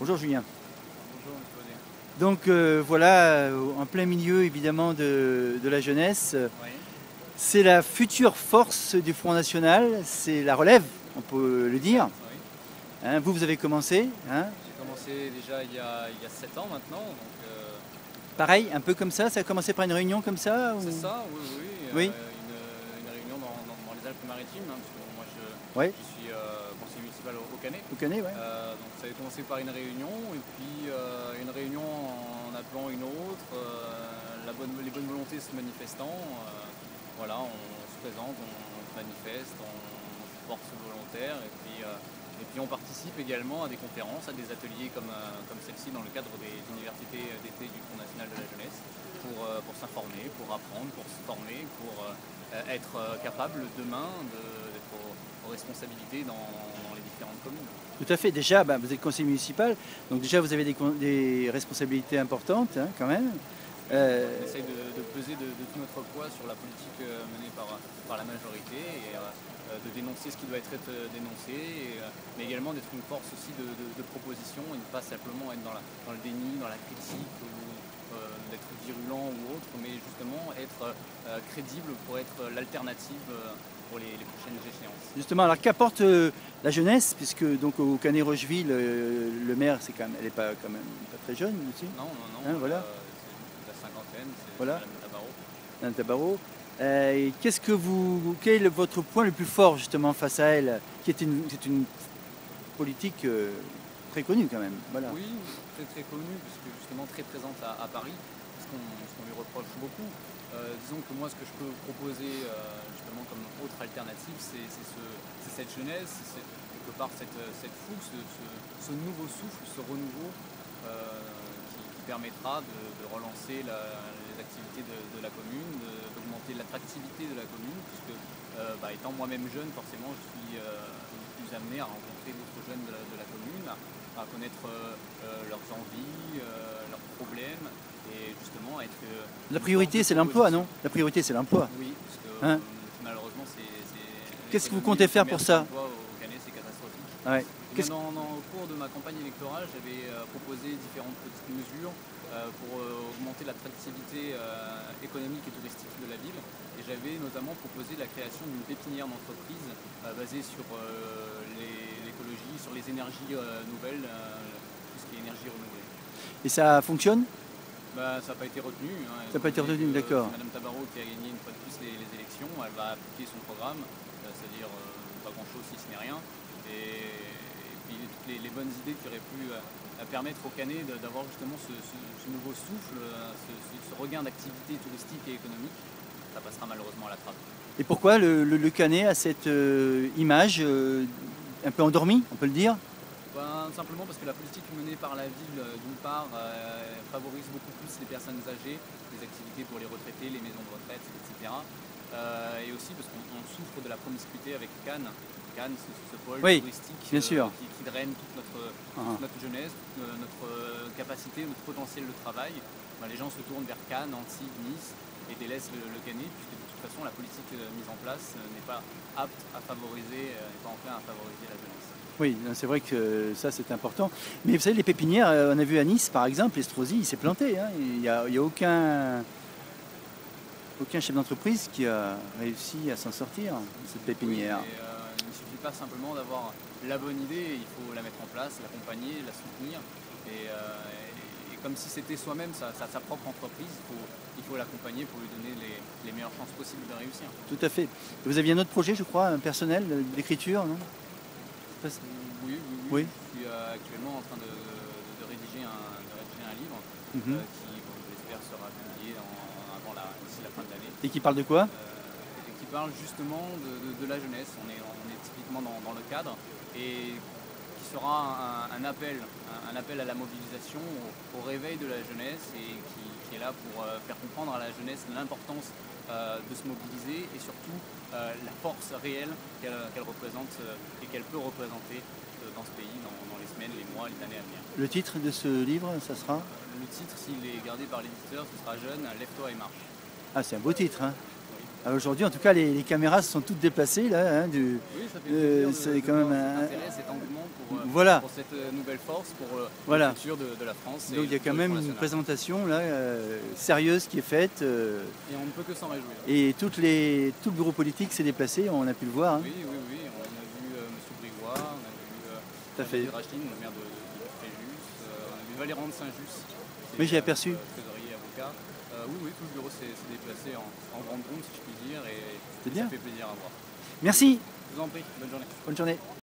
Bonjour Julien. Bonjour, monsieur Bonnet. Donc voilà, en plein milieu évidemment de la jeunesse, Oui, c'est la future force du Front National, c'est la relève, on peut le dire. oui. Hein, vous avez commencé, hein, J'ai commencé déjà il y a 7 ans maintenant, donc pareil, un peu comme ça a commencé par une réunion comme ça c'est ou... ça, oui, oui. Oui, Une réunion dans les Alpes-Maritimes, hein, parce que bon, moi ouais, je suis conseiller municipal au Canet. vous connaissez, ouais. Donc ça avait commencé par une réunion, et puis une réunion en appelant une autre, les bonnes volontés se manifestant. Voilà, on se présente, on se manifeste, on se porte volontaire, et puis on participe également à des conférences, à des ateliers comme celle-ci dans le cadre des universités d'été du Front National de la Jeunesse, pour s'informer, pour apprendre, pour se former, pour être capable demain d'être aux responsabilités dans les différentes communes. Tout à fait, déjà vous êtes conseiller municipal, donc déjà vous avez des responsabilités importantes hein, quand même. On essaye de peser de tout notre poids sur la politique menée par la majorité, et de dénoncer ce qui doit être dénoncé, mais également d'être une force aussi de proposition, et ne pas simplement être dans le déni, dans la critique, ou d'être virulent ou autre, mais justement être crédible pour être l'alternative pour les prochaines échéances. Justement, alors qu'apporte la jeunesse, puisque donc au Canet-Rocheville, le maire, elle n'est pas quand même pas très jeune aussi. Non, non, non, Hein, voilà. c'est la cinquantaine, c'est Voilà. Madame Tabarot. Madame Tabarot. Et quel est votre point le plus fort justement face à elle, c'est une politique très connue quand même. Voilà. Oui, très très connue, puisque justement très présente à Paris, ce qu'on lui reproche beaucoup. Disons que moi, ce que je peux proposer justement comme autre alternative, c'est cette jeunesse, c'est quelque part cette fougue, ce nouveau souffle, ce renouveau qui permettra de relancer les activités de la commune, d'augmenter l'attractivité de la commune, puisque étant moi-même jeune, forcément, je suis plus amené à rencontrer d'autres jeunes de la commune, à connaître leurs envies, leurs problèmes, et justement être... La priorité, c'est l'emploi, non? La priorité, c'est l'emploi. Oui, parce que Hein? malheureusement, Qu'est-ce que vous comptez faire pour ça? L'emploi au Canet, c'est catastrophique. Ouais. Eh bien, au cours de ma campagne électorale, j'avais proposé différentes petites mesures pour augmenter l'attractivité économique et touristique de la ville. Et j'avais notamment proposé la création d'une pépinière d'entreprise basée sur l'écologie, sur les énergies nouvelles, tout ce qui est énergie renouvelée. Et ça fonctionne? Ça n'a pas été retenu. Hein, Ça n'a pas été retenu, d'accord. C'est Madame Tabarot qui a gagné une fois de plus les élections. Elle va appliquer son programme, c'est-à-dire pas grand-chose si ce n'est rien. Et puis toutes les bonnes idées qui auraient pu permettre au Canet d'avoir justement ce nouveau souffle, ce regain d'activité touristique et économique, ça passera malheureusement à la trappe. Et pourquoi le Canet a cette image un peu endormie, on peut le dire? Simplement parce que la politique menée par la ville, d'une part, favorise beaucoup plus les personnes âgées, les activités pour les retraités, les maisons de retraite, etc. Et aussi parce qu'on souffre de la promiscuité avec Cannes. Cannes, c'est ce pôle touristique bien sûr. qui draine toute notre jeunesse, toute notre capacité, notre potentiel de travail. Les gens se tournent vers Cannes, Antibes, Nice et délaissent le Canet, puisque de toute façon la politique mise en place n'est pas apte à favoriser, n'est pas enclin à favoriser la jeunesse. Oui, c'est vrai que ça c'est important. Mais vous savez, les pépinières, on a vu à Nice par exemple, Estrosi, il s'est planté. Hein. Il n'y a aucun chef d'entreprise qui a réussi à s'en sortir de cette pépinière. Oui, il ne suffit pas simplement d'avoir la bonne idée, il faut la mettre en place, l'accompagner, la soutenir. Et comme si c'était soi-même sa propre entreprise, il faut l'accompagner pour lui donner les meilleures chances possibles de réussir. Tout à fait. Vous aviez un autre projet, je crois, un personnel d'écriture, non? Oui. Oui. Je suis actuellement en train de rédiger un livre qui, j'espère, sera publié d'ici la fin de l'année. Et qui parle de quoi? Et qui parle justement de la jeunesse. On est typiquement dans le cadre, et qui sera un appel à la mobilisation, au réveil de la jeunesse, et qui est là pour faire comprendre à la jeunesse l'importance de se mobiliser, et surtout la force réelle qu'elle représente et qu'elle peut représenter dans ce pays dans les semaines, les mois, les années à venir. Le titre de ce livre, ça sera? Le titre, s'il est gardé par l'éditeur, ce sera Jeune, lève-toi et marche. Ah, c'est un beau titre. Hein. Oui. Aujourd'hui, en tout cas, les caméras se sont toutes déplacées là. Hein, oui, ça fait plaisir c'est quand même cet intérêt, cet engouement pour Voilà. pour cette nouvelle force, pour Voilà. le futur de la France. Donc il y a quand même une présentation là, sérieuse qui est faite. Et on ne peut que s'en réjouir. Et tout le bureau politique s'est déplacé, on a pu le voir. Hein. Oui, oui, oui. On a vu M. Brigois, on a vu David Rachlin, le maire de Fréjus, on a vu Valéran de Saint-Just. Oui, j'ai aperçu. Trésorier, avocat. Oui, oui, tout le bureau s'est déplacé en grande pompe, si je puis dire, et C'est bien. ça fait plaisir à voir. Merci. Je vous en prie, bonne journée. Bonne journée.